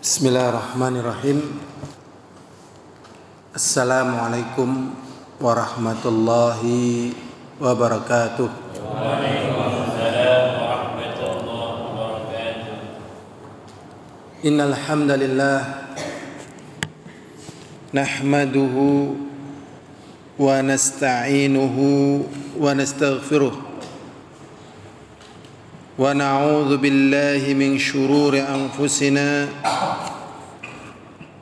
Bismillahirrahmanirrahim. Assalamualaikum warahmatullahi wabarakatuh. Waalaikumsalam warahmatullahi wabarakatuh. Innal hamdalillah nahmaduhu wa nasta'inuhu wa nastaghfiruh wa na'udzu billahi min shururi anfusina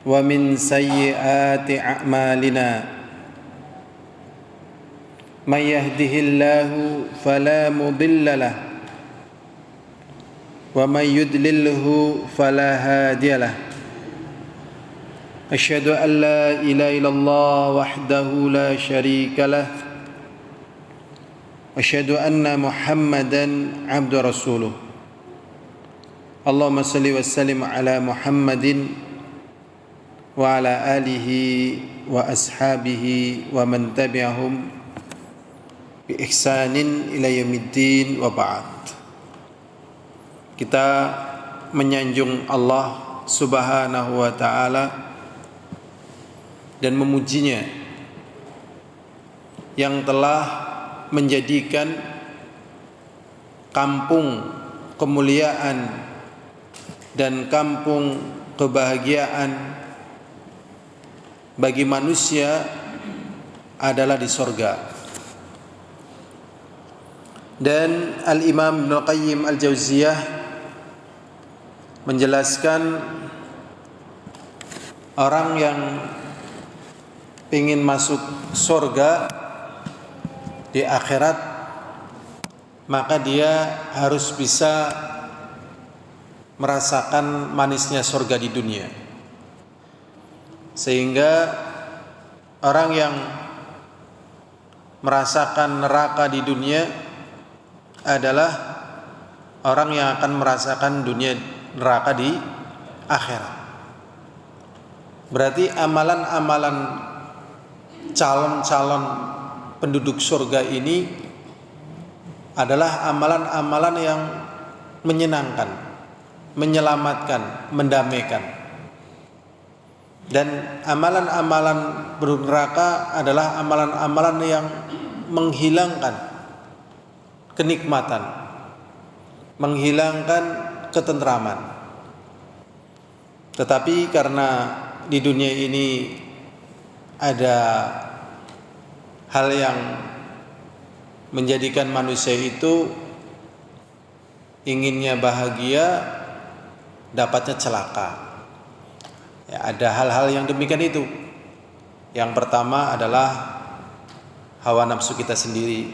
wa min sayyiati a'malina. May yahdihillahu fala mudilla lahu wa may yudlilhu fala hadiya lahu. Asyhadu an la ilaha illallah wahdahu la syarika lahu. Asyhadu anna Muhammadan abdu rasuluh. Allahumma salli wa sallim ala Muhammadin wa ala alihi wa ashabihi wa man tabi'ahum bi ihsanin ila yaumiddin wa ba'd. Kita menyanjung Allah Subhanahu wa taala dan memujinya yang telah menjadikan kampung kemuliaan dan kampung kebahagiaan bagi manusia adalah di sorga. Dan Al-Imam Ibnu Qayyim Al-Jauziyah menjelaskan orang yang ingin masuk sorga di akhirat, maka dia harus bisa merasakan manisnya surga di dunia. Sehingga orang yang merasakan neraka di dunia adalah orang yang akan merasakan dunia neraka di akhirat. Berarti amalan-amalan calon-calon penduduk surga ini adalah amalan-amalan yang menyenangkan, menyelamatkan, mendamaikan. Dan amalan-amalan penduduk neraka adalah amalan-amalan yang menghilangkan kenikmatan, menghilangkan ketentraman. Tetapi karena di dunia ini ada hal yang menjadikan manusia itu inginnya bahagia, dapatnya celaka. Ya, ada hal-hal yang demikian itu. Yang pertama adalah hawa nafsu kita sendiri.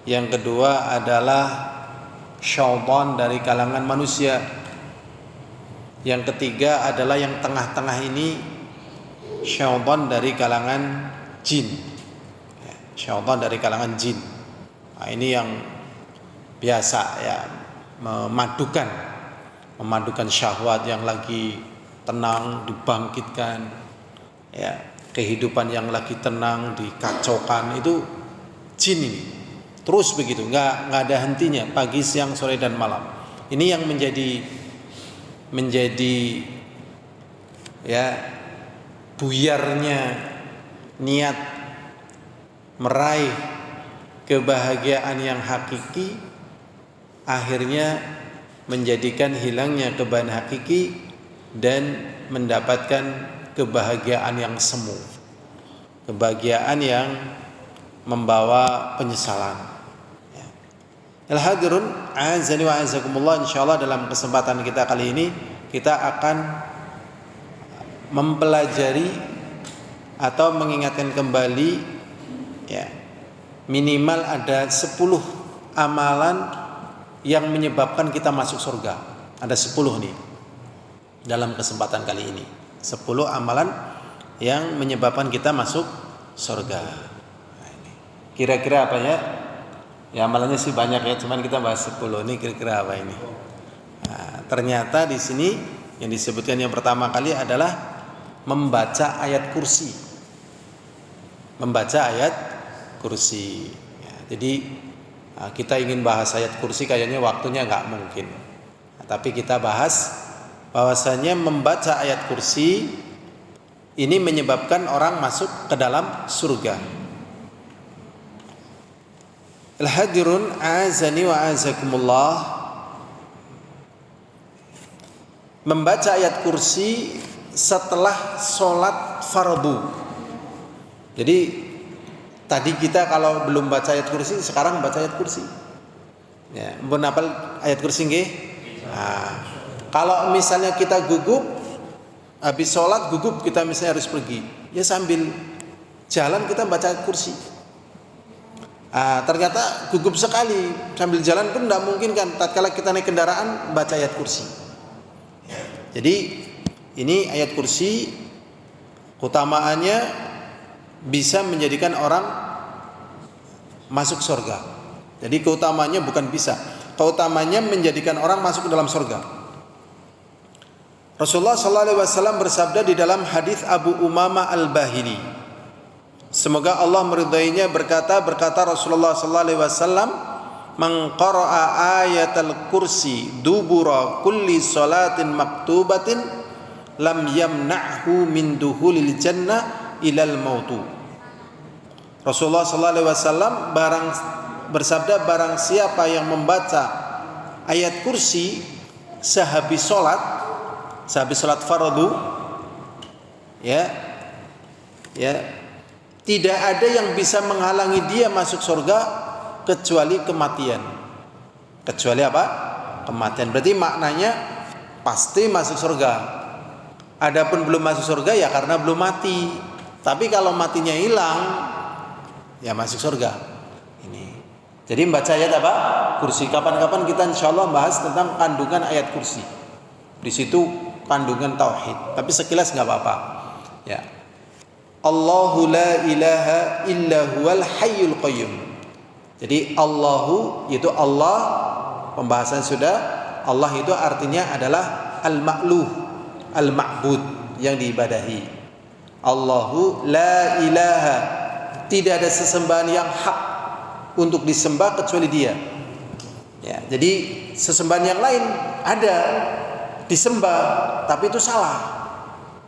Yang kedua adalah syaitan dari kalangan manusia. Yang ketiga adalah yang tengah-tengah ini, syaitan dari kalangan jin. Syaitan dari kalangan jin. Nah, ini yang biasa ya, memadukan syahwat yang lagi tenang dibangkitkan, ya, kehidupan yang lagi tenang dikacaukan, itu jin ini. Terus begitu, nggak ada hentinya, pagi, siang, sore dan malam. Ini yang menjadi ya buyarnya niat meraih kebahagiaan yang hakiki, akhirnya menjadikan hilangnya kebahagiaan hakiki dan mendapatkan kebahagiaan yang semu, kebahagiaan yang membawa penyesalan. Al-hadirun a'azzani wa a'azzakumullah, insyaallah dalam kesempatan kita kali ini kita akan mempelajari atau mengingatkan kembali, ya, minimal ada 10 amalan yang menyebabkan kita masuk surga. Ada 10 nih dalam kesempatan kali ini. 10 amalan yang menyebabkan kita masuk surga. Kira-kira apa ya? Ya, amalannya sih banyak ya, cuman kita bahas 10 nih, kira-kira apa ini? Nah, ternyata di sini yang disebutkan yang pertama kali adalah membaca ayat kursi. Membaca ayat kursi. Ya, jadi kita ingin bahas ayat kursi, kayaknya waktunya nggak mungkin. Tapi kita bahas bahwasanya membaca ayat kursi ini menyebabkan orang masuk ke dalam surga. Al-hadirun azani wa azakumullah, membaca ayat kursi setelah sholat fardu. Jadi tadi kita kalau belum baca ayat kursi, sekarang baca ayat kursi. Ya, mbon hafal ayat kursi nggih? Nah, kalau misalnya kita gugup habis sholat gugup, kita misalnya harus pergi, ya sambil jalan kita baca ayat kursi. Ternyata gugup sekali, sambil jalan pun tidak mungkin kan, tatkala kita naik kendaraan baca ayat kursi. Jadi ini ayat kursi keutamaannya bisa menjadikan orang masuk surga. Jadi keutamaannya bukan bisa, keutamanya menjadikan orang masuk ke dalam surga. Rasulullah SAW bersabda di dalam hadis Abu Umamah Al-Bahili, semoga Allah meridainya, berkata Rasulullah SAW, man qara'a ayatal kursi dubura kulli salatin maktubatin lam yamna'hu min duhulil jannah ilal mautu. Rasulullah SAW bersabda, barang siapa yang membaca ayat kursi sehabis salat fardu, ya, tidak ada yang bisa menghalangi dia masuk surga kecuali kematian. Kecuali apa? Kematian. Berarti maknanya pasti masuk surga. Adapun belum masuk surga ya karena belum mati. Tapi kalau matinya hilang, ya masuk surga. Ini. Jadi membaca ayat apa? Kursi. Kapan-kapan kita insyaallah bahas tentang kandungan ayat kursi. Di situ kandungan tauhid. Tapi sekilas nggak apa-apa. Ya. Allahu la ilaha illa huwal hayyul qayyum. Jadi Allahu itu Allah, pembahasan sudah. Allah itu artinya adalah al-ma'luh, al-ma'bud, yang diibadahi. Allahu la ilaha, tidak ada sesembahan yang hak untuk disembah kecuali Dia. Ya, jadi sesembahan yang lain ada disembah, tapi itu salah.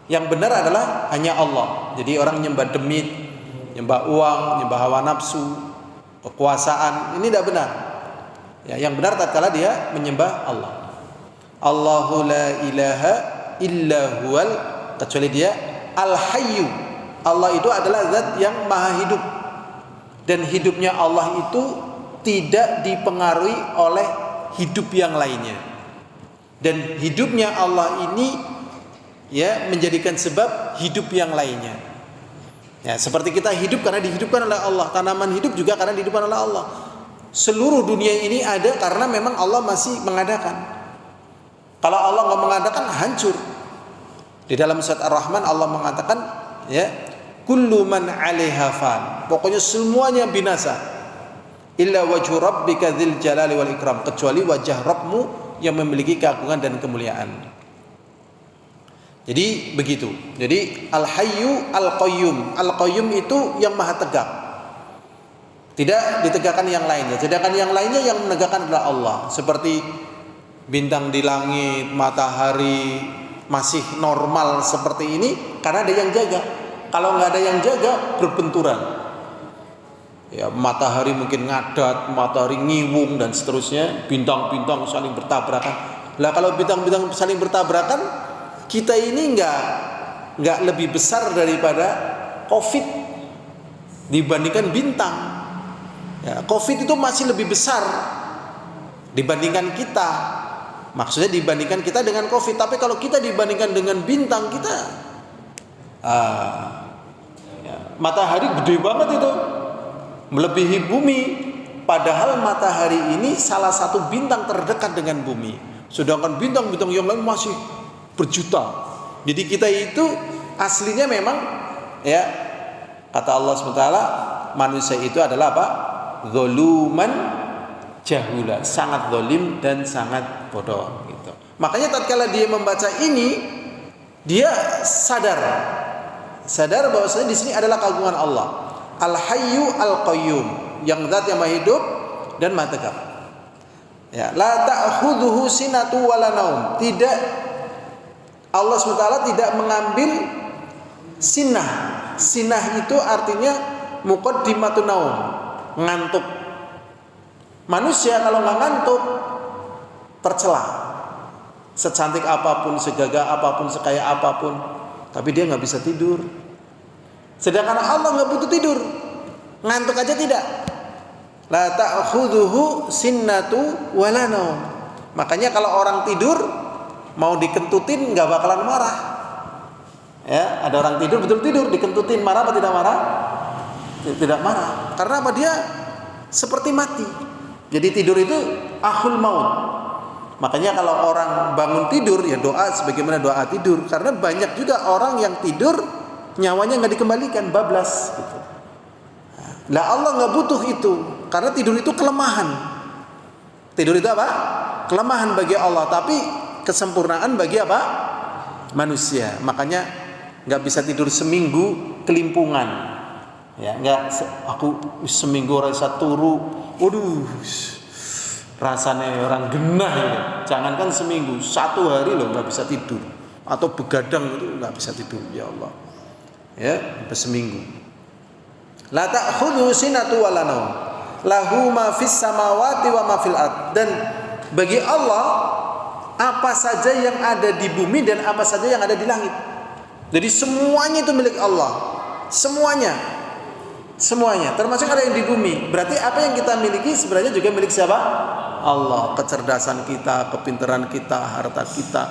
Yang benar adalah hanya Allah. Jadi orang menyembah demit, menyembah uang, menyembah hawa nafsu, kekuasaan, ini tidak benar. Ya, yang benar tatkala dia menyembah Allah. Allahu la ilaha illa huwal, kecuali Dia al-hayyu. Allah itu adalah zat yang maha hidup, dan hidupnya Allah itu tidak dipengaruhi oleh hidup yang lainnya. Dan hidupnya Allah ini ya menjadikan sebab hidup yang lainnya. Ya, seperti kita hidup karena dihidupkan oleh Allah, tanaman hidup juga karena dihidupkan oleh Allah. Seluruh dunia ini ada karena memang Allah masih mengadakan. Kalau Allah nggak mengadakan, hancur. Di dalam surat Ar-Rahman Allah mengatakan, ya, kullu man 'alaiha fan. Pokoknya semuanya binasa. Illa wajhu rabbika dzil jalali wal ikram, kecuali wajah Rabbmu yang memiliki keagungan dan kemuliaan. Jadi begitu. Jadi al-hayyu al-qayyum. Al-qayyum itu yang maha tegak, tidak ditegakkan yang lainnya. Sedangkan yang lainnya yang menegakkan adalah Allah. Seperti bintang di langit, matahari masih normal seperti ini karena ada yang jaga. Kalau nggak ada yang jaga, berbenturan. Ya, matahari mungkin ngadat, matahari ngiwung dan seterusnya, bintang-bintang saling bertabrakan. Lah kalau bintang-bintang saling bertabrakan, kita ini nggak lebih besar daripada COVID dibandingkan bintang. Ya, COVID itu masih lebih besar dibandingkan kita. Maksudnya dibandingkan kita dengan COVID. Tapi kalau kita dibandingkan dengan bintang, kita ya, matahari gede banget itu, melebihi bumi. Padahal matahari ini salah satu bintang terdekat dengan bumi. Sedangkan bintang-bintang yang lain masih berjuta. Jadi kita itu aslinya memang, ya, kata Allah SWT, manusia itu adalah apa? Zoluman jahula, sangat zalim dan sangat bodoh gitu. Makanya tatkala dia membaca ini, dia sadar bahwasanya di sini adalah keagungan Allah. Al-Hayyu Al-Qayyum, yang zat yang maha hidup dan maha tegak. Ya, la ta'khudhuhu sinatu wala naum. Tidak Allah SWT tidak mengambil sinah. Sinah itu artinya muqaddimatun naum, ngantuk. Manusia kalau nggak ngantuk tercela. Secantik apapun, segagah apapun, sekaya apapun, tapi dia nggak bisa tidur. Sedangkan Allah nggak butuh tidur, ngantuk aja tidak. La ta'khudhuhu sinnatu wala naum. Makanya kalau orang tidur mau dikentutin nggak bakalan marah. Ya, ada orang tidur betul tidur dikentutin marah apa tidak marah? Tidak marah. Karena apa? Dia seperti mati. Jadi tidur itu akhul maut. Makanya kalau orang bangun tidur ya doa sebagaimana doa tidur. Karena banyak juga orang yang tidur nyawanya nggak dikembalikan, bablas gitu. Lah Allah nggak butuh itu, karena tidur itu kelemahan. Tidur itu apa? Kelemahan bagi Allah, tapi kesempurnaan bagi apa? Manusia. Makanya nggak bisa tidur seminggu kelimpungan. Ya, nggak. Aku seminggu rasa turu, waduh, rasanya orang genah ya. Jangankan seminggu, 1 hari loh nggak bisa tidur, atau begadang itu nggak bisa tidur. Ya Allah, ya sampai seminggu. La ta'khudhu sinatu wala naum. Lahu ma fis samawati wa ma fil ard. Dan bagi Allah apa saja yang ada di bumi dan apa saja yang ada di langit. Jadi semuanya itu milik Allah. Semuanya. Semuanya, termasuk ada yang di bumi. Berarti apa yang kita miliki sebenarnya juga milik siapa? Allah. Kecerdasan kita, kepintaran kita, harta kita.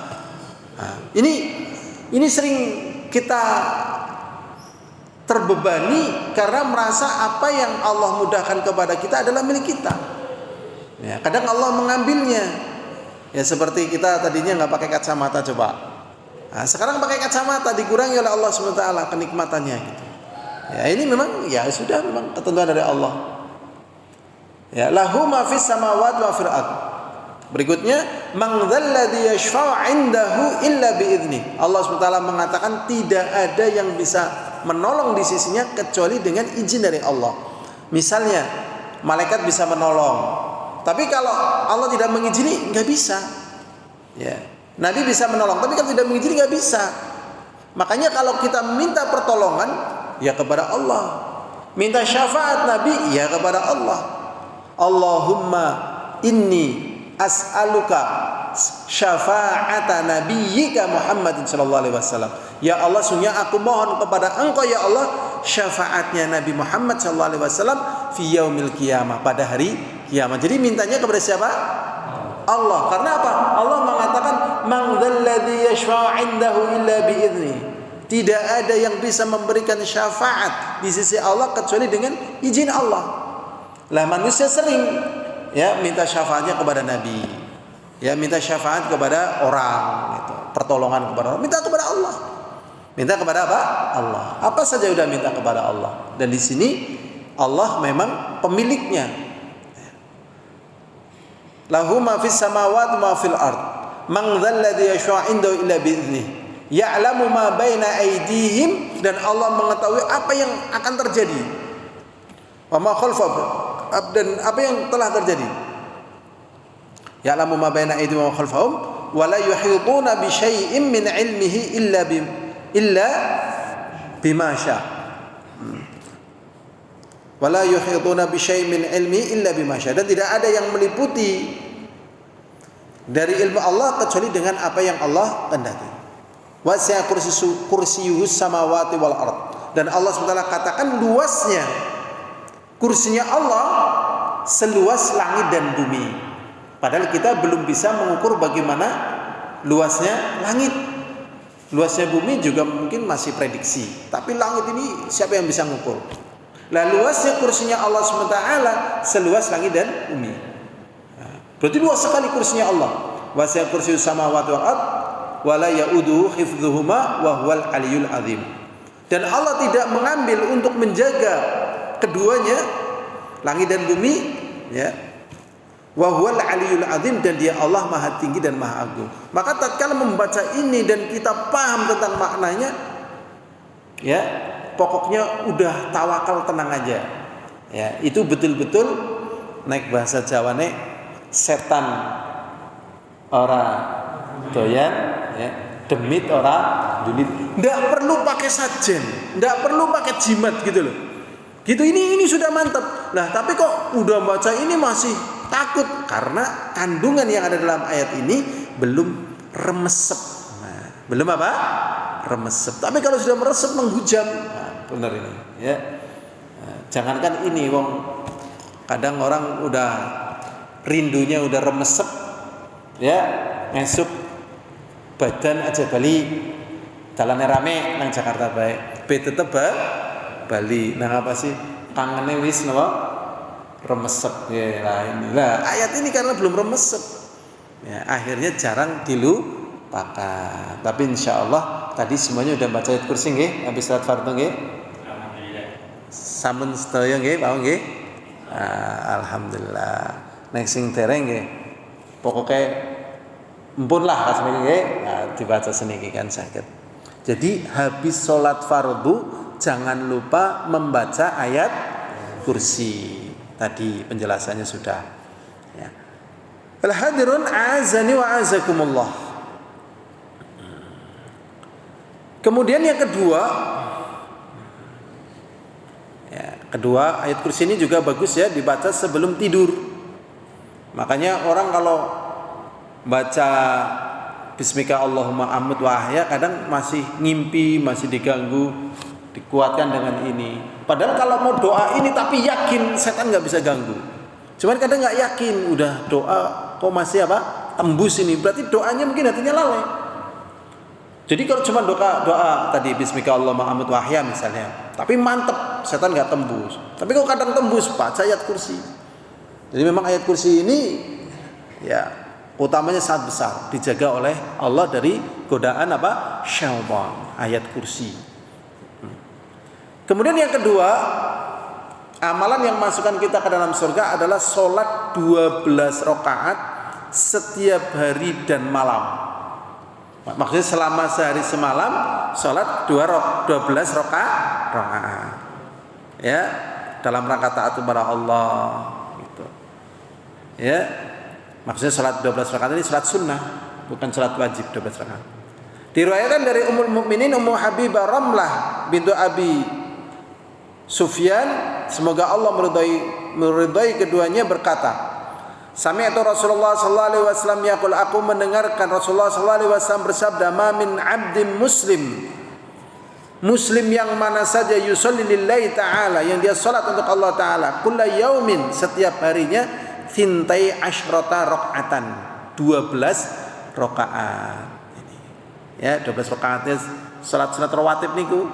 Nah, ini sering kita terbebani karena merasa apa yang Allah mudahkan kepada kita adalah milik kita. Ya, kadang Allah mengambilnya. Ya seperti kita tadinya nggak pakai kacamata coba. Nah, sekarang pakai kacamata dikurangi oleh Allah SWT kenikmatannya gitu. Ya ini memang ya sudah memang ketentuan dari Allah. Ya lahu ma fis samawati wa fil ard. Berikutnya man dzalladzi yashfa'u 'indahu illa bi'idznih. Allah SWT mengatakan tidak ada yang bisa menolong di sisinya kecuali dengan izin dari Allah. Misalnya malaikat bisa menolong, tapi kalau Allah tidak mengizini nggak bisa. Ya, Nabi bisa menolong, tapi kalau tidak mengizini nggak bisa. Makanya kalau kita minta pertolongan ya kepada Allah, minta syafaat Nabi ya kepada Allah. Allahumma inni as'aluka syafa'ata nabiyyika Muhammadin sallallahu alaihi wasallam. Ya Allah, sungguh aku mohon kepada Engkau ya Allah syafaatnya Nabi Muhammad sallallahu alaihi wasallam fi yaumil qiyamah, pada hari kiamat. Jadi mintanya kepada siapa? Allah. Karena apa? Allah mengatakan man dzalladzi yashfa'u 'indahu illa bi'idznih. Tidak ada yang bisa memberikan syafaat di sisi Allah kecuali dengan izin Allah. Lah manusia sering ya minta syafaatnya kepada Nabi. Ya minta syafaat kepada orang gitu. Pertolongan kepada orang. Minta kepada Allah. Minta kepada apa? Allah. Apa saja sudah minta kepada Allah. Dan di sini Allah memang pemiliknya. Lahu ma fis samawati ma fil ard. Man dzalladzi yashfa'u 'indahu illa bi'idznih. Ya'lamu ma baina aydihim, dan Allah mengetahui apa yang akan terjadi. Wa ma khalfahum, dan apa yang telah terjadi. Ya'lamu ma baina aydihim wa ma khalfahum wa la yuhituna bi syai'in min 'ilmihi illa bima syaa. Wa la yuhituna bi syai'in min 'ilmihi illa bima syaa. Dan tidak ada yang meliputi dari ilmu Allah kecuali dengan apa yang Allah kehendaki. Wasi'a kursiyyuhus samawati wal ard. Dan Allah SWT katakan luasnya kursinya Allah seluas langit dan bumi. Padahal kita belum bisa mengukur bagaimana luasnya langit. Luasnya bumi juga mungkin masih prediksi. Tapi langit ini siapa yang bisa mengukur? Lah luasnya kursinya Allah SWT seluas langit dan bumi. Berarti luas sekali kursinya Allah. Wasi'a kursiyyus samawati wal ard wa la ya'uduhu hifdzuhuma wa huwal aliyyul azim. Dan Allah tidak mengambil untuk menjaga keduanya, langit dan bumi, ya. Wa huwal aliyyul azim, dan dia Allah maha tinggi dan maha agung. Maka tatkala membaca ini dan kita paham tentang maknanya, ya, pokoknya udah tawakal, tenang aja. Ya, itu betul-betul naik bahasa Jawane setan ora doyan, ya, Demit orang julid. Nggak perlu pakai sajen, nggak perlu pakai jimat gitu loh. Gitu ini sudah mantap. Nah, tapi kok udah baca ini masih takut karena kandungan yang ada dalam ayat ini belum remesep. Nah, belum apa? Remesep. Tapi kalau sudah meresep menghujam, nah, benar ini, ya. Nah, jangankan ini, wong kadang orang udah rindunya udah remesep, ya, ngesuk badan aja Bali, jalannya rame nang Jakarta baik, tetep Bali. Nah apa sih kangennya wis napa remesep ya lah ini. Lah ayat ini karena belum remesep, ya akhirnya jarang dilupakan. Tapi insya Allah tadi semuanya udah baca ayat kursi nggih, habis salat fardhu nggih. Alhamdulillah. Sampun sedaya nggih, mau nggih. Alhamdulillah. Nek sing dereng nggih. Pokoke empun lah kasih nggih. Nah, dibaca seniki kan sakit. Jadi habis sholat fardu jangan lupa membaca ayat kursi. Tadi penjelasannya sudah. Ya. Al-hadirun azani wa azakumullah. Kemudian yang kedua, kedua ayat kursi ini juga bagus ya dibaca sebelum tidur. Makanya orang kalau baca Bismika Allahumma amut wa ahya kadang masih ngimpi, masih diganggu, dikuatkan dengan ini. Padahal kalau mau doa ini tapi yakin setan nggak bisa ganggu. Cuman kadang nggak yakin, udah doa kok masih apa tembus ini, berarti doanya mungkin hatinya lalai. Jadi kalau cuma doa tadi Bismika Allahumma amut wa ahya misalnya, tapi mantep setan nggak tembus. Tapi kalau kadang tembus baca ayat kursi. Jadi memang ayat kursi ini ya utamanya sangat besar, dijaga oleh Allah dari godaan apa? Syaitan, ayat kursi. Kemudian yang kedua, amalan yang masukkan kita ke dalam surga adalah sholat 12 rakaat setiap hari dan malam. Maksudnya selama sehari semalam sholat 12 rakaat. Ya, dalam rangka taat kepada Allah gitu. Ya. Maksudnya salat 12 rakaat ini salat sunnah, bukan salat wajib 12 rakaat. Diriwayatkan dari Ummul Mukminin Ummu Habibah Ramlah bintu Abi Sufyan, semoga Allah meridai keduanya, berkata, sami'tu Rasulullah sallallahu alaihi wasallam yaqul, aku mendengarkan Rasulullah sallallahu alaihi wasallam bersabda, ma min 'abdin muslim yang mana saja yusolli lillahi ta'ala, yang dia salat untuk Allah Ta'ala, kulla yaumin, setiap harinya, thintai asyrata rakaatan, 12 rakaat. Ya, 12 rakaatnya salat sunat rawatib niku.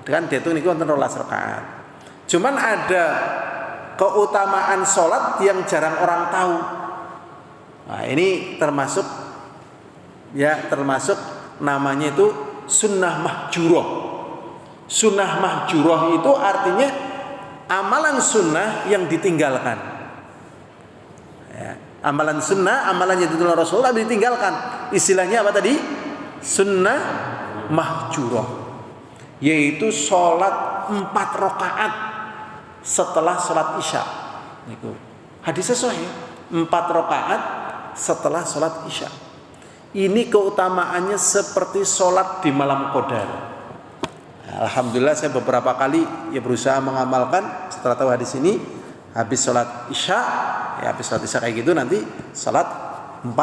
Kan dihitung niku wonten 12 rakaat. Cuman ada keutamaan salat yang jarang orang tahu. Nah, ini termasuk namanya itu sunnah mahjurah. Sunnah mahjurah itu artinya amalan sunnah yang ditinggalkan. Ya, amalan sunnah, amalan yang dituntunkan Rasulullah ditinggalkan. Istilahnya apa tadi? Sunnah mahjurah, yaitu sholat 4 rakaat setelah sholat isya. Hadisnya sahih, 4 rakaat setelah sholat isya. Ini keutamaannya seperti sholat di malam qadar. Alhamdulillah saya beberapa kali berusaha mengamalkan setelah tahu hadis ini. Habis sholat isya, habis sholat isya kayak gitu nanti sholat 4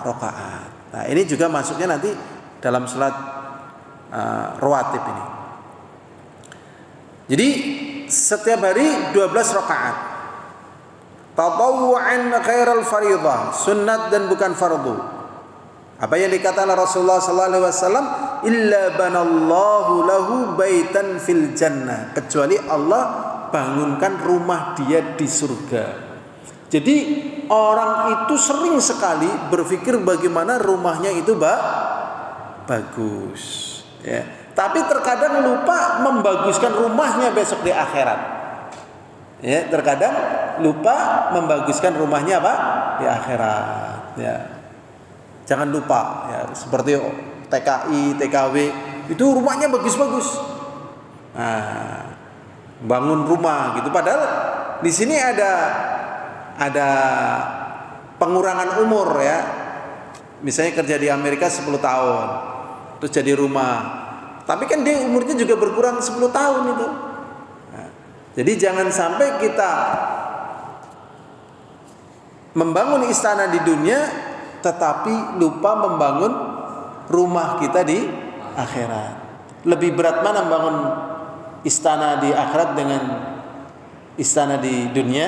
rakaat. Nah ini juga masuknya nanti dalam sholat rawatib ini. Jadi setiap hari 12 rakaat. Tatawwu'an khairal fardhah, sunnat dan bukan fardu. Apa yang dikatakan Rasulullah sallallahu alaihi wasallam, illa banallahu lahu baitan fil jannah, kecuali Allah bangunkan rumah dia di surga. Jadi orang itu sering sekali berpikir bagaimana rumahnya itu bagus, ya. Tapi terkadang lupa membaguskan rumahnya besok di akhirat. Ya, terkadang lupa membaguskan rumahnya apa? Di akhirat, ya. Jangan lupa ya, seperti TKI, TKW itu rumahnya bagus-bagus. Nah, bangun rumah gitu, padahal di sini ada pengurangan umur ya. Misalnya kerja di Amerika 10 tahun. terus jadi rumah. Tapi kan dia umurnya juga berkurang 10 tahun itu. Nah, jadi jangan sampai kita membangun istana di dunia tetapi lupa membangun rumah kita di akhirat. Lebih berat mana membangun istana di akhirat dengan istana di dunia?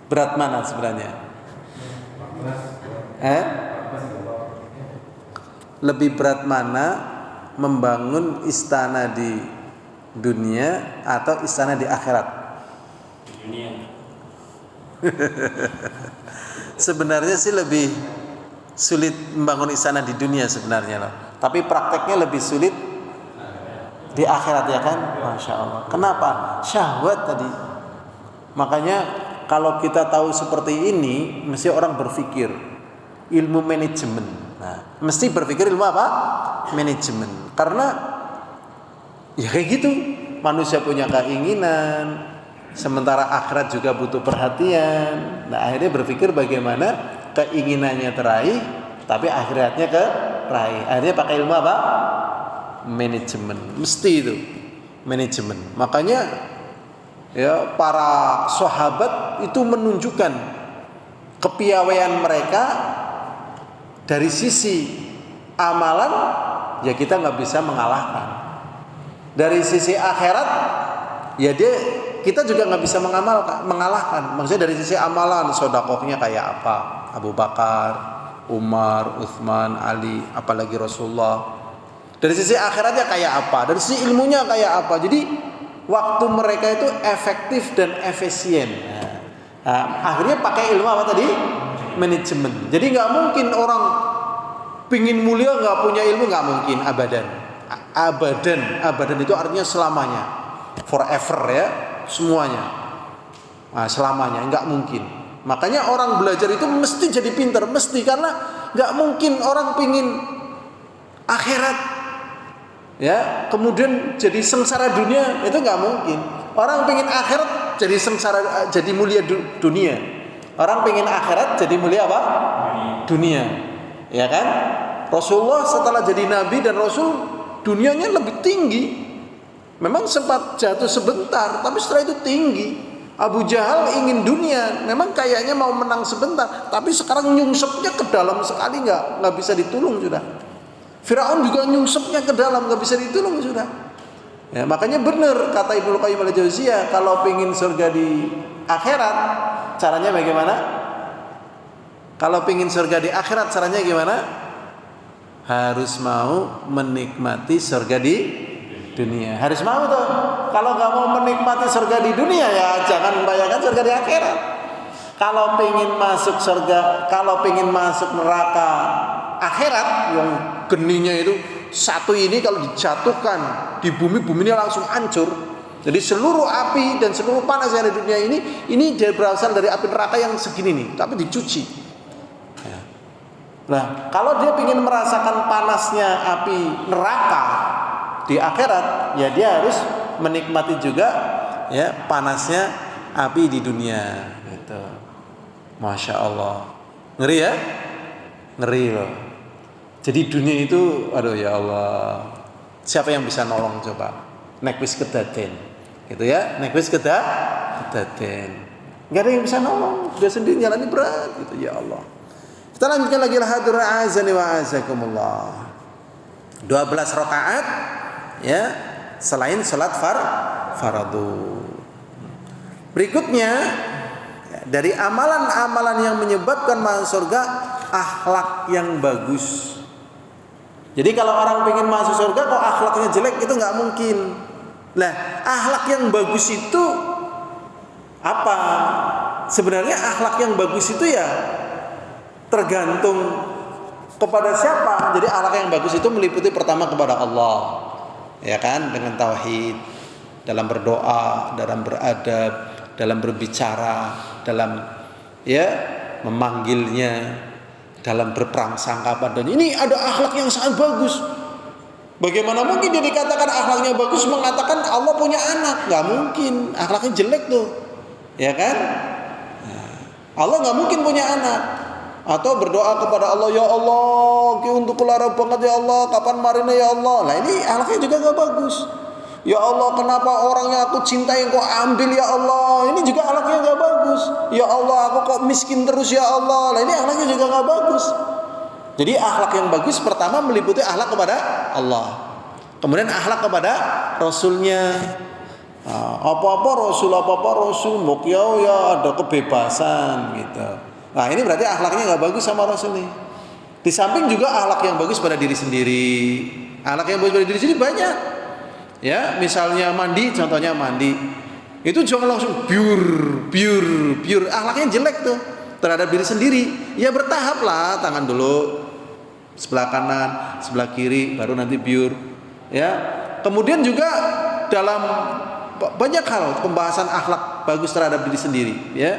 Berat mana sebenarnya? Lebih berat mana membangun istana di dunia atau istana di akhirat? Dunia. Sebenarnya sih lebih sulit membangun istana di dunia sebenarnya loh. Tapi prakteknya lebih sulit di akhirat ya kan? Masya Allah. Kenapa? Syahwat tadi. Makanya kalau kita tahu seperti ini, mesti orang berpikir ilmu manajemen. Nah, mesti berpikir ilmu apa? Manajemen. Karena ya kayak gitu. Manusia punya keinginan, sementara akhirat juga butuh perhatian. Nah, akhirnya berpikir bagaimana keinginannya teraih, tapi akhiratnya teraih. Akhirnya pakai ilmu apa? Manajemen. Mesti itu manajemen. Makanya ya para sahabat itu menunjukkan kepiawaian mereka dari sisi amalan, ya kita nggak bisa mengalahkan. Dari sisi akhirat, ya kita juga nggak bisa mengalahkan. Maksudnya dari sisi amalan, sodakohnya kayak apa? Abu Bakar, Umar, Utsman, Ali, apalagi Rasulullah. Dari sisi akhiratnya kayak apa? Dari sisi ilmunya kayak apa? Jadi waktu mereka itu efektif dan efisien. Nah, akhirnya pakai ilmu apa tadi? Manajemen. Jadi nggak mungkin orang pingin mulia nggak punya ilmu, nggak mungkin, abadan itu artinya selamanya, forever ya, semuanya. Nah, selamanya nggak mungkin. Makanya orang belajar itu mesti jadi pintar, mesti, karena nggak mungkin orang pingin akhirat ya kemudian jadi sengsara dunia, itu nggak mungkin. Orang pingin akhirat jadi sengsara, jadi mulia dunia. Orang pingin akhirat jadi mulia apa? Dunia. Ya kan? Rasulullah setelah jadi nabi dan rasul, dunianya lebih tinggi. Memang sempat jatuh sebentar, tapi setelah itu tinggi. Abu Jahal ingin dunia, memang kayaknya mau menang sebentar, tapi sekarang nyungsepnya ke dalam sekali, nggak bisa ditulung sudah. Firaun juga nyungsepnya ke dalam, nggak bisa ditulung sudah. Ya, makanya benar kata Ibnu Qayyim al-Jauziyah, kalau pengen surga di akhirat, caranya bagaimana? Kalau pengen surga di akhirat, caranya gimana? Harus mau menikmati surga di dunia. Harus mau tuh. Kalau nggak mau menikmati surga di dunia, ya jangan membayangkan surga di akhirat. Kalau pengen masuk surga, kalau pengen masuk neraka akhirat yang geninya itu satu ini, kalau dijatuhkan di bumi, buminya langsung hancur. Jadi seluruh api dan seluruh panas yang ada di dunia ini berasal dari api neraka yang segini nih, tapi dicuci. Nah, kalau dia ingin merasakan panasnya api neraka di akhirat, ya dia harus menikmati juga ya panasnya api di dunia. Gitu. Masya Allah, ngeri ya, ngeri loh. Jadi dunia itu, aduh ya Allah, siapa yang bisa nolong coba? Nek wis kedaden, gitu ya, nek wis kedaden, nggak ada yang bisa nolong, dia sendiri jalani berat, gitu ya Allah. Kita lanjutkan lagi, hadir azani wa azakumullah. 12 rakaat ya, selain salat fardu. Berikutnya dari amalan-amalan yang menyebabkan masuk surga, akhlak yang bagus. Jadi kalau orang pengen masuk surga kok akhlaknya jelek, itu nggak mungkin. Nah, akhlak yang bagus itu apa? Sebenarnya akhlak yang bagus itu ya tergantung kepada siapa. Jadi akhlak yang bagus itu meliputi pertama kepada Allah, ya kan, dengan tauhid, dalam berdoa, dalam beradab, dalam berbicara, dalam ya memanggilnya, dalam berprasangka padanya. Ini ada akhlak yang sangat bagus. Bagaimana mungkin dia dikatakan akhlaknya bagus mengatakan Allah punya anak? Gak mungkin, akhlaknya jelek tuh, ya kan? Allah gak mungkin punya anak. Atau berdoa kepada Allah, ya Allah, ki untuk kelara banget ya Allah, kapan marine ya Allah. Nah ini akhlaknya juga gak bagus. Ya Allah, kenapa orang yang aku cintai kok ambil ya Allah. Ini juga akhlaknya gak bagus. Ya Allah, aku kok miskin terus ya Allah. Nah ini akhlaknya juga gak bagus. Jadi akhlak yang bagus pertama meliputi akhlak kepada Allah, kemudian akhlak kepada Rasulnya. Apa-apa Rasul mau ya ada kebebasan gitu. Nah ini berarti akhlaknya nggak bagus sama Rasul nih. Di samping juga akhlak yang bagus pada diri sendiri. Akhlak yang bagus pada diri sendiri banyak. Ya, misalnya mandi, contohnya mandi. Itu jangan langsung pure. Akhlaknya jelek tuh terhadap diri sendiri. Ya bertahap lah, tangan dulu sebelah kanan, sebelah kiri, baru nanti pure. Ya. Kemudian juga dalam banyak hal pembahasan akhlak bagus terhadap diri sendiri, ya.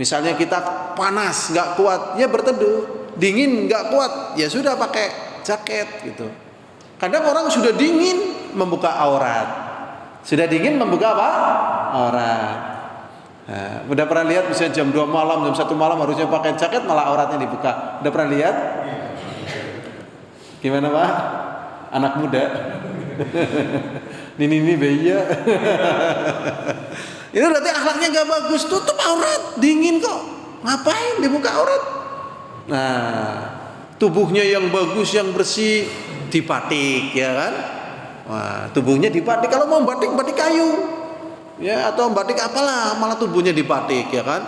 Misalnya kita panas nggak kuat, ya berteduh. Dingin nggak kuat, ya sudah pakai jaket gitu. Kadang orang sudah dingin membuka aurat, sudah dingin membuka apa? Aurat. Nah, udah pernah lihat misalnya jam 2 malam, jam 1 malam harusnya pakai jaket malah auratnya dibuka. Udah pernah lihat? Gimana Pak? Anak muda. Ini bayi ya. Itu berarti akhlaknya gak bagus. Tutup aurat, dingin kok. Ngapain dibuka aurat? Nah, tubuhnya yang bagus, yang bersih dibatik, ya kan? Wah, tubuhnya dibatik. Kalau mau batik kayu, ya, atau batik apalah, malah tubuhnya dibatik, ya kan?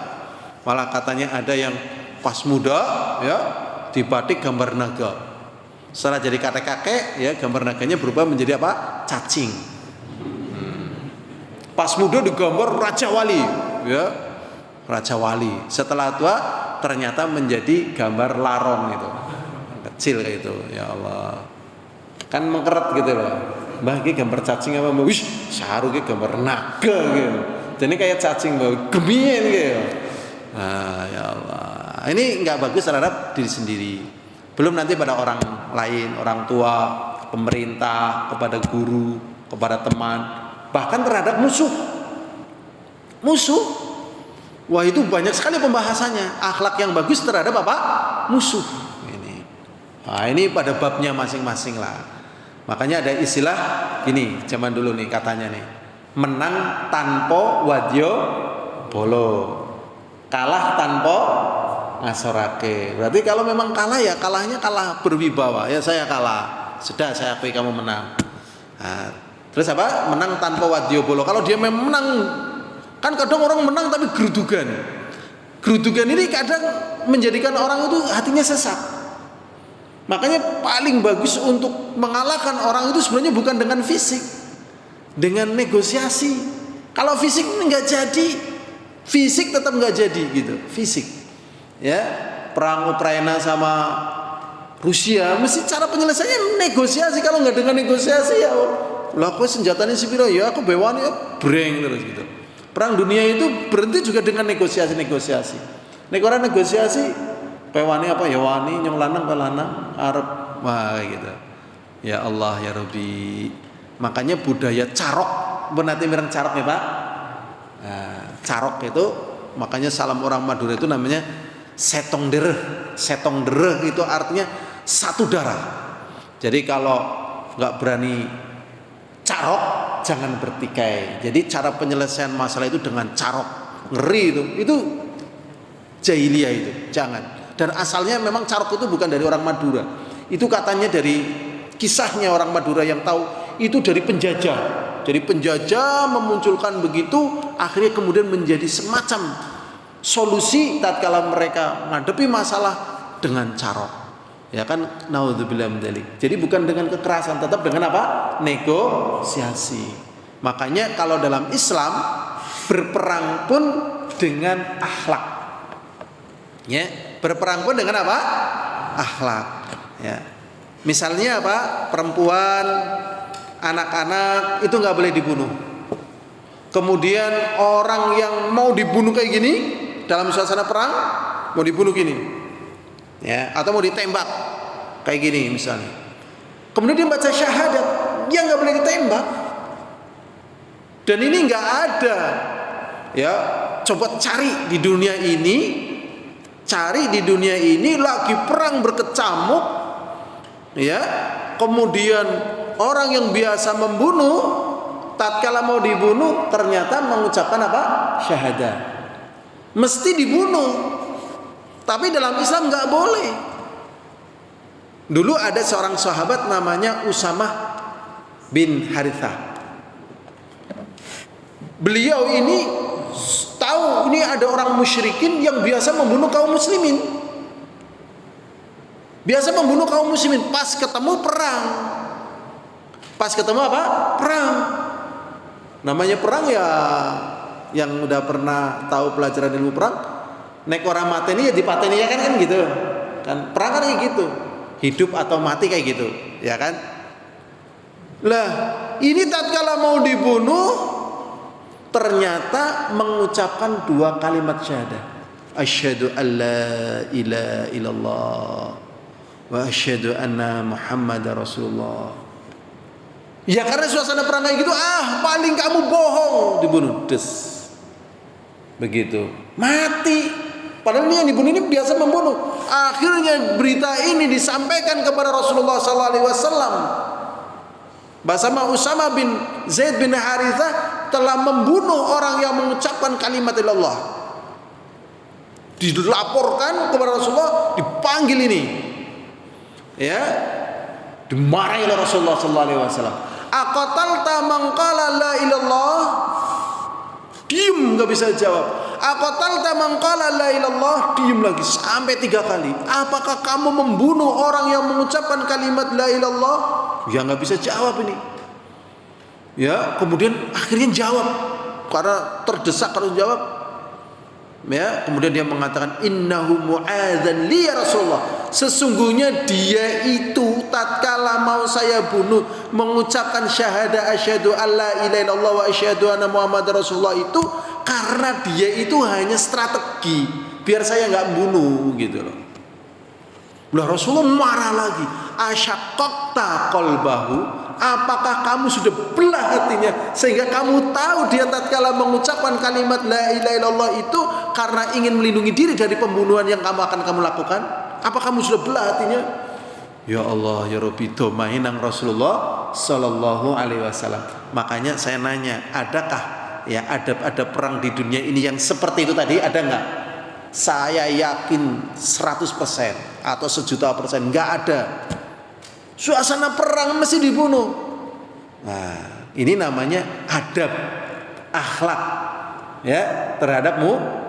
Malah katanya ada yang pas muda, ya, dibatik gambar naga. Setelah jadi kakek, ya, gambar naganya berubah menjadi apa? Cacing. Pas muda digambar Raja Wali, ya, Raja Wali. Setelah tua ternyata menjadi gambar larong itu, kecil kayak itu. Ya Allah, kan mengkeret gitu loh. Mbah ini gambar cacing apa mbah? Wih, saruke gambar naga gitu. Jadi kayak cacing mbah, gemien gitu. Nah, ya Allah, ini nggak bagus terhadap diri sendiri. Belum nanti pada orang lain, orang tua, pemerintah, kepada guru, kepada teman, bahkan terhadap musuh. Wah, itu banyak sekali pembahasannya. Akhlak yang bagus terhadap apa? Musuh. Ini. Nah, ini pada babnya masing-masing lah. Makanya ada istilah gini, zaman dulu nih katanya nih. Menang tanpa wadya bolo. Kalah tanpa ngasorake. Berarti kalau memang kalah ya kalahnya kalah berwibawa. Ya saya kalah. Sudah saya akui kamu menang. Nah, terus apa? Menang tanpa wadya bolo. Kalau dia memang menang, kan kadang orang menang tapi gerudugan. Gerudugan ini kadang menjadikan orang itu hatinya sesak. Makanya paling bagus untuk mengalahkan orang itu sebenarnya bukan dengan fisik, dengan negosiasi. Kalau fisik nggak jadi, fisik tetap nggak jadi gitu. Fisik, ya, perang Ukraina sama Rusia, mesti cara penyelesaiannya negosiasi. Kalau nggak dengan negosiasi ya, lah aku senjatanya si piro ya aku bewani ya breng terus gitu. Perang dunia itu berhenti juga dengan negosiasi. Nek orang negosiasi pewani apa ya wani nyong lanang ke lanang arep wah gitu. Ya Allah ya Rabbi. Makanya budaya carok benate mireng carok ya Pak. Nah, carok itu makanya salam orang Madura itu namanya setong dereh. Setong dereh itu artinya satu darah. Jadi kalau nggak berani carok jangan bertikai. Jadi cara penyelesaian masalah itu dengan carok. Ngeri itu jahiliyah itu. Jangan. Dan asalnya memang carok itu bukan dari orang Madura. Itu katanya dari kisahnya orang Madura yang tahu itu dari penjajah. Jadi penjajah memunculkan begitu, akhirnya kemudian menjadi semacam solusi tatkala mereka menghadapi masalah dengan carok. Ya kan, naudzubillah min dzalik. Jadi bukan dengan kekerasan, tetap dengan apa? Negosiasi. Makanya kalau dalam Islam berperang pun dengan akhlak. Ya, berperang pun dengan apa? Akhlak. Ya. Misalnya apa? Perempuan, anak-anak itu nggak boleh dibunuh. Kemudian orang yang mau dibunuh kayak gini dalam suasana perang mau dibunuh gini, ya, atau mau ditembak kayak gini misalnya. Kemudian dia baca syahadat, dia nggak boleh ditembak. Dan ini nggak ada. Ya, coba cari di dunia ini Cari di dunia ini lagi perang berkecamuk, ya. Kemudian orang yang biasa membunuh, tatkala mau dibunuh ternyata mengucapkan apa? Syahadah. Mesti dibunuh. Tapi dalam Islam nggak boleh. Dulu ada seorang sahabat namanya Usamah bin Harithah. Beliau ini tahu ini ada orang musyrikin yang biasa membunuh kaum muslimin. Biasa membunuh kaum muslimin. Pas ketemu perang. Pas ketemu apa? Perang. Namanya perang ya, yang udah pernah tahu pelajaran ilmu perang, nek orang mati ini ya dipateni ya kan gitu. Kan perang kan kayak gitu. Hidup atau mati kayak gitu, ya kan? Lah, ini tatkala mau dibunuh ternyata mengucapkan 2 kalimat syahadah. Asyhadu alla ilaha illallah wa asyhadu anna Muhammadar Rasulullah. Ya karena suasana perang kayak gitu, paling kamu bohong, dibunuh. Des. Begitu. Mati. Padahal ini yang dibunuh ini biasa membunuh. Akhirnya berita ini disampaikan kepada Rasulullah SAW. Bahasama Usama bin Zaid bin Harithah telah membunuh orang yang mengucapkan kalimat ilallah. Dilaporkan kepada Rasulullah, dipanggil ini, ya, dimarahi oleh Rasulullah SAW. Aqatalta man qala la ilallah? Diam, nggak bisa jawab. Aqatalta man qala la ilallah? Diam lagi sampai 3 kali. Apakah kamu membunuh orang yang mengucapkan kalimat la ilallah? Ya nggak bisa jawab ini. Ya, kemudian akhirnya jawab karena terdesak harus jawab. Ya, kemudian dia mengatakan innahu mu'adzan li ya Rasulullah. Sesungguhnya dia itu tatkala mau saya bunuh mengucapkan syahadah asyhadu alla ilaha illallah wa asyhadu anna Muhammadar Rasulullah itu karena dia itu hanya strategi biar saya nggak bunuh gitu loh. Lah Rasulullah marah lagi. Asyaqqaqta qalbahu? Apakah kamu sudah belah hatinya sehingga kamu tahu dia tatkala mengucapkan kalimat la ilaha illallah itu karena ingin melindungi diri dari pembunuhan yang kamu lakukan? Apa kamu sudah belah hatinya? Ya Allah ya Rabbi, domainang Rasulullah sallallahu alaihi wasallam. Makanya saya nanya, adakah ya adab-adab perang di dunia ini yang seperti itu tadi, ada enggak? Saya yakin 100% atau 1.000.000% enggak ada. Suasana perang mesti dibunuh. Nah, ini namanya adab, akhlak, ya, terhadap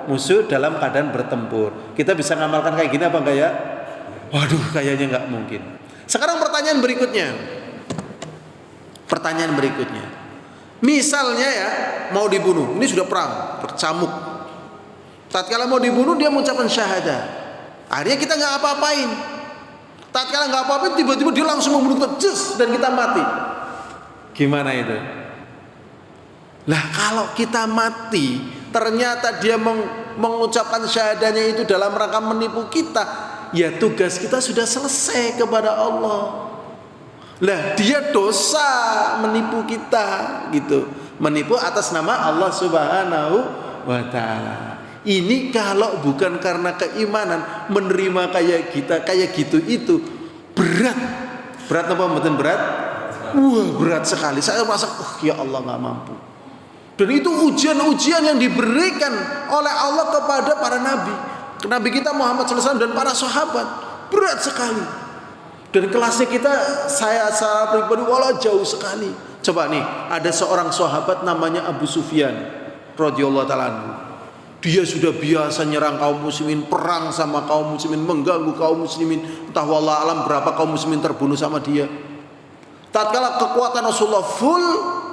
musuh dalam keadaan bertempur. Kita bisa ngamalkan kayak gini apa enggak ya? Waduh, kayaknya enggak mungkin. Sekarang pertanyaan berikutnya. Misalnya ya, mau dibunuh. Ini sudah perang, bercamuk. Tatkala mau dibunuh dia mengucapkan syahadah. Akhirnya kita enggak apa-apain. Tatkala nggak apa-apa tiba-tiba dia langsung membunuh kita, dan kita mati. Gimana itu? Lah kalau kita mati ternyata dia mengucapkan syahadahnya itu dalam rangka menipu kita, ya tugas kita sudah selesai kepada Allah. Lah dia dosa menipu kita gitu. Menipu atas nama Allah Subhanahu wa taala. Ini kalau bukan karena keimanan, menerima kayak kita kayak gitu itu berat apa betul berat? Wah berat sekali. Saya merasa ya Allah nggak mampu. Dan itu ujian-ujian yang diberikan oleh Allah kepada para nabi kita Muhammad SAW dan para sahabat, berat sekali. Dan kelasnya kita, saya pribadi walau jauh sekali. Coba nih, ada seorang sahabat namanya Abu Sufyan radhiyallahu taala anhu. Dia sudah biasa nyerang kaum muslimin, perang sama kaum muslimin, mengganggu kaum muslimin. Entah wallah alam berapa kaum muslimin terbunuh sama dia. Tatkala kekuatan Rasulullah full,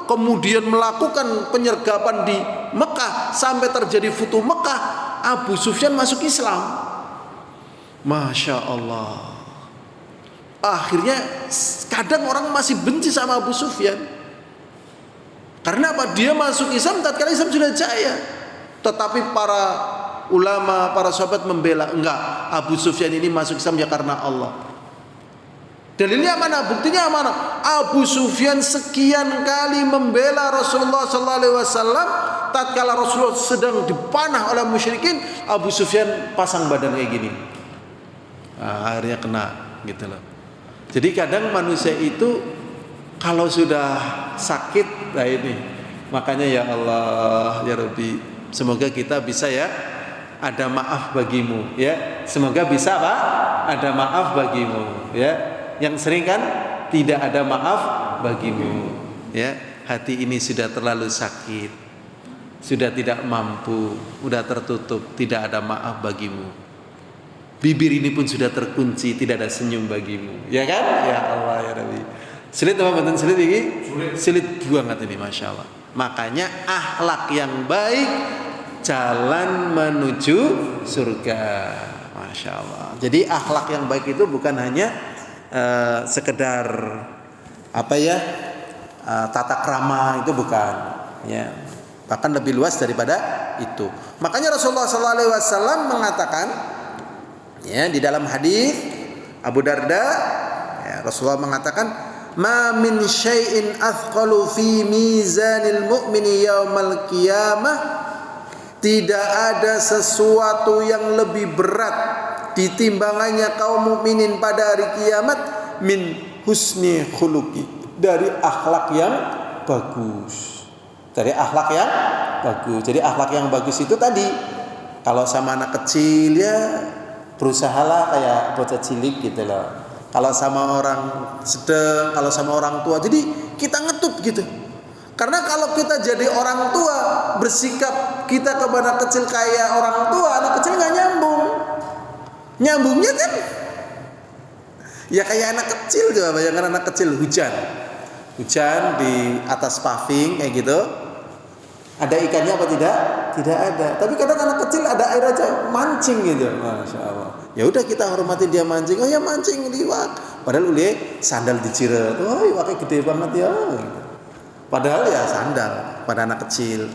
kemudian melakukan penyergapan di Mekah sampai terjadi Futuh Mekah, Abu Sufyan masuk Islam. Masya Allah. Akhirnya kadang orang masih benci sama Abu Sufyan. Karena apa? Dia masuk Islam tatkala Islam sudah jaya. Tetapi para ulama, para sahabat membela, enggak, Abu Sufyan ini masuk Islam ya karena Allah. Dalilnya mana? Buktinya mana? Abu Sufyan sekian kali membela Rasulullah SAW tatkala Rasulullah sedang dipanah oleh musyrikin, Abu Sufyan pasang badan kayak gini. Nah, akhirnya kena gitu loh. Jadi kadang manusia itu kalau sudah sakit, nah ini makanya ya Allah ya Rabbi, semoga kita bisa ya ada maaf bagimu ya. Semoga bisa Pak ada maaf bagimu ya. Yang sering kan tidak ada maaf bagimu ya. Hati ini sudah terlalu sakit, sudah tidak mampu, sudah tertutup, tidak ada maaf bagimu. Bibir ini pun sudah terkunci, tidak ada senyum bagimu. Ya kan? Ya Allah ya Rabbi. Sulit apa betul sulit ini? Sulit banget ini, masya Allah. Makanya akhlak yang baik jalan menuju surga, masya Allah. Jadi akhlak yang baik itu bukan hanya sekedar apa ya, tata krama, itu bukan. Ya, bahkan lebih luas daripada itu. Makanya Rasulullah SAW mengatakan, ya, di dalam hadis Abu Darda, ya, Rasulullah mengatakan, "Ma min syai'in athqalu fi mizanil mu'mini yaumal qiyamah." Tidak ada sesuatu yang lebih berat di timbangannya kaum mukminin pada hari kiamat min husni khuluqi, dari akhlak yang bagus. Dari akhlak yang bagus. Jadi akhlak yang bagus itu tadi, kalau sama anak kecil ya berusahalah kayak bocah cilik gitu loh. Kalau sama orang sedang, kalau sama orang tua, jadi kita ngetut gitu. Karena kalau kita jadi orang tua, bersikap kita kepada kecil kayak orang tua, anak kecil nggak nyambung. Nyambungnya kan ya kayak anak kecil. Coba bayangkan anak kecil hujan di atas paving kayak gitu. Ada ikannya apa tidak? Tidak ada. Tapi kadang anak kecil ada air aja mancing gitu. Masya Allah. Ya udah kita hormati dia mancing. Oh ya mancing liwak. Padahal uli sandal diciret. Oh iwaknya gede banget ya. Padahal ya sandal pada anak kecil.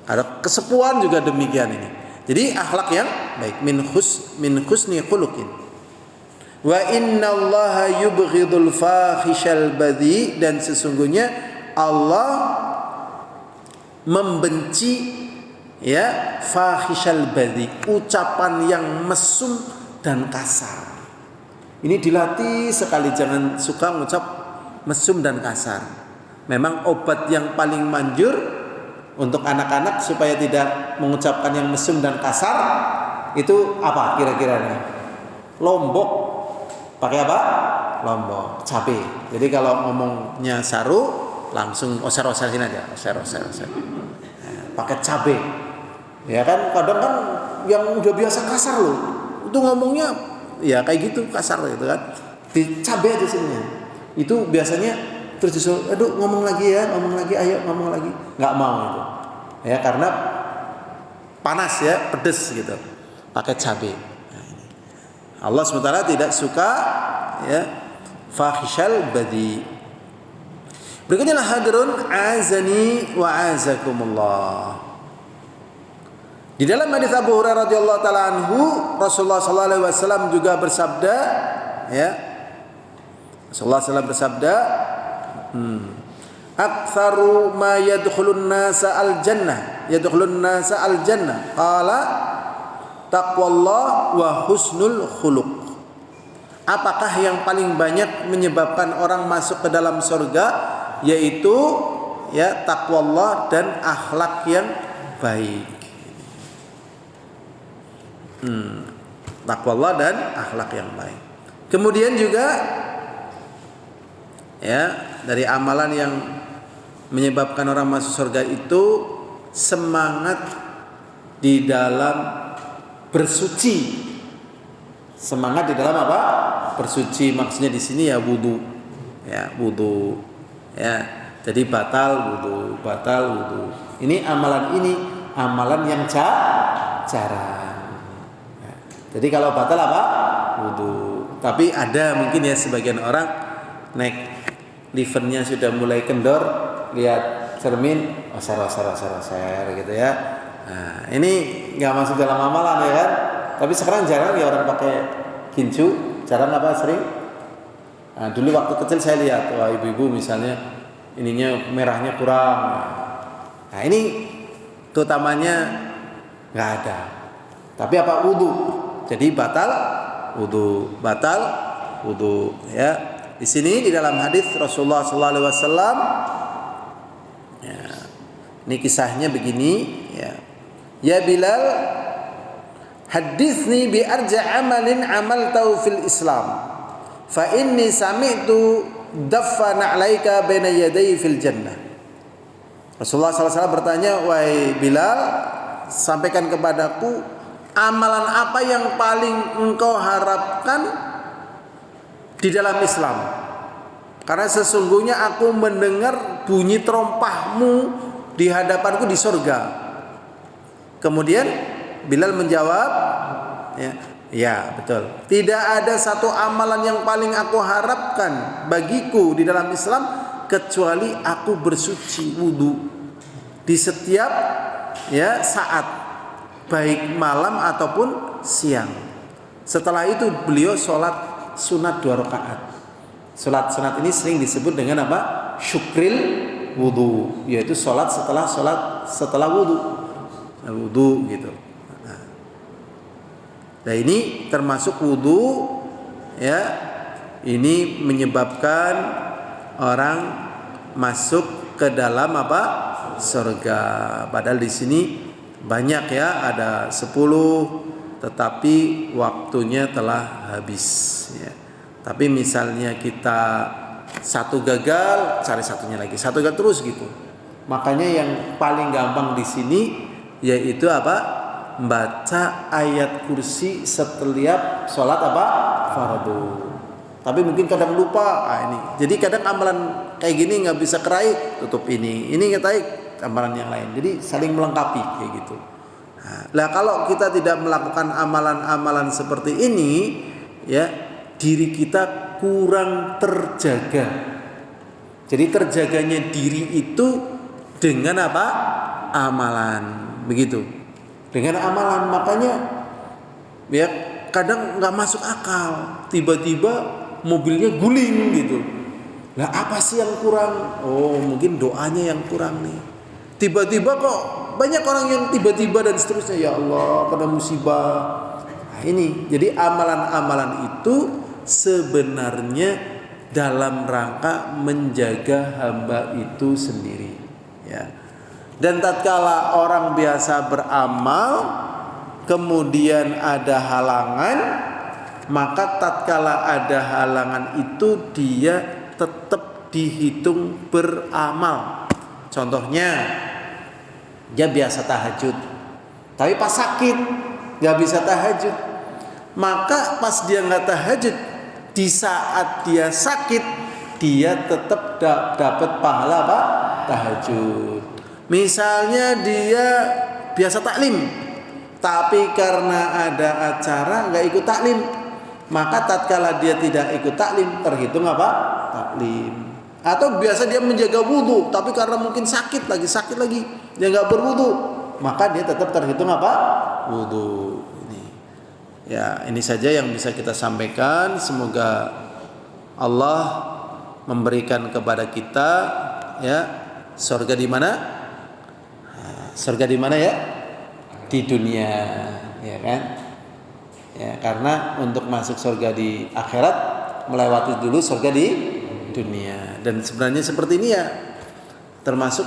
Ada kesepuan juga demikian ini. Jadi akhlak yang baik min husni khuluqin. Wa innallaha yubghidul fahishal badhi, dan sesungguhnya Allah membenci ya fahishal badhi, ucapan yang mesum dan kasar. Ini dilatih sekali, jangan suka mengucap mesum dan kasar. Memang obat yang paling manjur untuk anak-anak supaya tidak mengucapkan yang mesum dan kasar itu apa kira-kira nih? Lombok. Pakai apa? Lombok, cabe. Jadi kalau ngomongnya saru langsung oser-oserin aja, oser. Pakai cabe, ya kan? Kadang kan yang udah biasa kasar loh, itu ngomongnya ya kayak gitu kasar gitu kan. Di cabe aja sini, itu biasanya terus disuruh, aduh ngomong lagi ya, ayo ngomong lagi, nggak mau itu, ya karena panas ya, pedes gitu, pakai cabe. Nah, ini. Allah SWT tidak suka ya fahishal badi. Berikutnya hadirun azani wa azakumullah. Di dalam hadis Abu Hurairah radhiyallahu taala anhu, Rasulullah sallallahu alaihi wasallam juga bersabda, ya. Rasulullah sallallahu bersabda, "Aktsaru ma yadkhulun nasa al-jannah, qala taqwallah wa husnul khuluq." Apakah yang paling banyak menyebabkan orang masuk ke dalam surga? Yaitu ya taqwallah dan akhlak yang baik. Taqwallah dan akhlak yang baik. Kemudian juga ya dari amalan yang menyebabkan orang masuk surga itu semangat di dalam bersuci. Semangat di dalam apa? Bersuci, maksudnya di sini ya wudu. Ya, wudu. Ya, jadi batal wudu. Ini amalan yang jarang. Ya, jadi kalau batal apa? Wudu. Tapi ada mungkin ya sebagian orang naik livernya sudah mulai kendor, lihat cermin, oser gitu ya. Nah, ini nggak masuk dalam amalan ya kan? Tapi sekarang jarang ya orang pakai gincu, jarang apa sering. Nah, dulu waktu kecil saya lihat, wah ibu-ibu misalnya ininya merahnya kurang. Nah ini Itu tamannya nggak ada. Tapi apa? Wudu. Jadi batal wudu ya. Di sini di dalam hadis Rasulullah sallallahu alaihi wasallam ya, ini kisahnya begini ya. Ya Bilal, hadithni bi arja amalin amaltahu fil Islam. Fa inni sami'tu daffana 'alaika baina yaday fil jannah. Rasulullah SAW bertanya, wahai Bilal, sampaikan kepadaku amalan apa yang paling engkau harapkan di dalam Islam. Karena sesungguhnya aku mendengar bunyi terompahmu di hadapanku di surga. Kemudian Bilal menjawab, ya betul. Tidak ada satu amalan yang paling aku harapkan bagiku di dalam Islam kecuali aku bersuci wudu di setiap saat, baik malam ataupun siang. Setelah itu beliau sholat sunat 2 rakaat. Sholat sunat ini sering disebut dengan apa? Syukril wudu, yaitu sholat setelah wudu gitu. Nah ini termasuk wudu ya. Ini menyebabkan orang masuk ke dalam apa? Surga. Padahal di sini banyak ya, ada 10, tetapi waktunya telah habis ya. Tapi misalnya kita satu gagal, cari satunya lagi, satu gagal terus gitu. Makanya yang paling gampang di sini yaitu apa? Baca ayat kursi setiap sholat apa? Fardu. Tapi mungkin kadang lupa ini. Jadi kadang amalan kayak gini nggak bisa keraih, tutup ini ngetai amalan yang lain. Jadi saling melengkapi kayak gitu. Nah, kalau kita tidak melakukan amalan-amalan seperti ini, ya diri kita kurang terjaga. Jadi terjaganya diri itu dengan apa? Amalan, begitu. Dengan amalan, makanya ya kadang nggak masuk akal. Tiba-tiba mobilnya guling gitu. Nah apa sih yang kurang? Oh mungkin doanya yang kurang nih. Tiba-tiba kok banyak orang yang tiba-tiba dan seterusnya, ya Allah kena musibah. Nah ini jadi amalan-amalan itu sebenarnya dalam rangka menjaga hamba itu sendiri ya. Dan tatkala orang biasa beramal kemudian ada halangan, maka tatkala ada halangan itu dia tetap dihitung beramal. Contohnya dia biasa tahajud, tapi pas sakit nggak bisa tahajud, maka pas dia nggak tahajud, di saat dia sakit dia tetap dapat pahala apa? Tahajud. Misalnya dia biasa taklim, tapi karena ada acara nggak ikut taklim, maka tatkala dia tidak ikut taklim terhitung apa? Taklim. Atau biasa dia menjaga wudu, tapi karena mungkin sakit lagi dia nggak berwudu, maka dia tetap terhitung apa? Wudu. Ini saja yang bisa kita sampaikan. Semoga Allah memberikan kepada kita ya surga di mana? Surga di mana ya? Di dunia, ya kan? Ya, karena untuk masuk surga di akhirat melewati dulu surga di dunia. Dan sebenarnya seperti ini ya, termasuk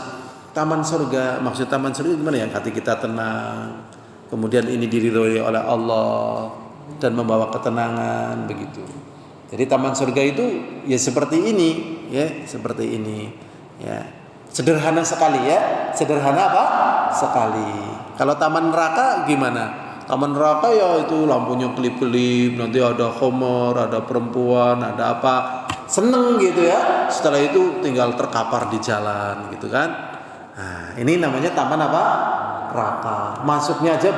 taman surga. Maksud taman surga gimana ya? Hati kita tenang. Kemudian ini diridhoi oleh Allah dan membawa ketenangan begitu. Jadi taman surga itu ya seperti ini, ya seperti ini. Ya sederhana sekali ya, sederhana apa? Sekali. Kalau taman neraka gimana? Taman neraka ya itu lampunya kelip-kelip, nanti ada khamar, ada perempuan, ada apa, seneng gitu ya. Setelah itu tinggal terkapar di jalan gitu kan. Nah ini namanya taman apa? Neraka. Masuknya aja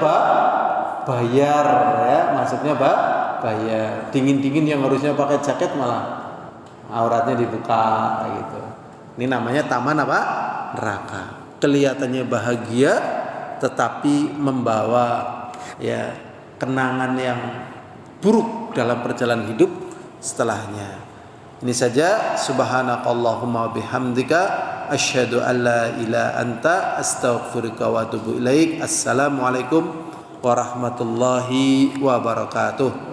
bayar ya, masuknya bayar. Dingin-dingin yang harusnya pakai jaket malah auratnya dibuka gitu. Ini namanya taman apa? Neraka. Kelihatannya bahagia tetapi membawa ya kenangan yang buruk dalam perjalanan hidup setelahnya. Ini saja. Subhanakallahumma bihamdika asyhadu an la ilaha anta astaghfiruka wa atubu ilaik. Assalamualaikum warahmatullahi wabarakatuh.